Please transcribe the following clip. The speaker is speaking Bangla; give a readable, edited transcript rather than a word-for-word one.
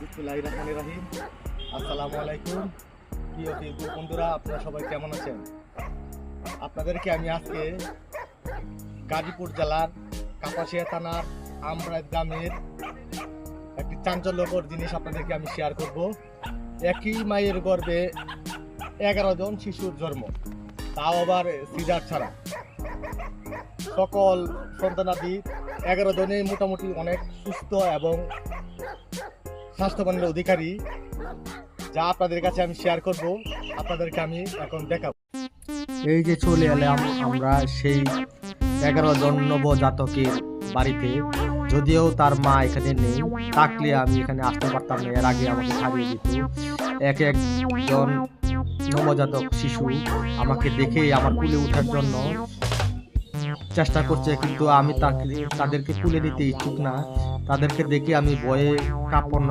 বিসমিল্লাহির রহমানির রহিম। আসসালামু আলাইকুম প্রিয় ফেসবুক বন্ধুরা, আপনারা সবাই কেমন আছেন? আপনাদেরকে আমি আজকে গাজীপুর জেলার কাপাসিয়া থানার আমরাই গ্রামের একটি চাঞ্চল্যকর জিনিস আপনাদেরকে আমি শেয়ার করব। একই মায়ের গর্ভে 11 জন শিশুর জন্ম, তাও আবার সিজার ছাড়া। সকল সন্তানাদি 11 জনেই মোটামুটি অনেক সুস্থ এবং স্বাস্থ্যবানের অধিকারী, যা আপনাদের কাছে আমি শেয়ার করব। আপনাদেরকে আমি এখন দেখাবো। এই যে চলে এলাম আমরা সেই 11 জন নবজাতকের বাড়িতে। যদিও তার মা এখানে নেই, থাকলে আমি এখানে আসতে পারতাম না, এর আগে আমাকে ছাড়িয়ে দিত। এক একজন নবজাতক শিশু আমাকে দেখে আমার কুলে ওঠার জন্য চেষ্টা করছে, কিন্তু আমি তাদেরকে কুলে নিতে ইচ্ছুক না। তাদেরকে দেখে আমি ভয়ে কাঁপন্ন।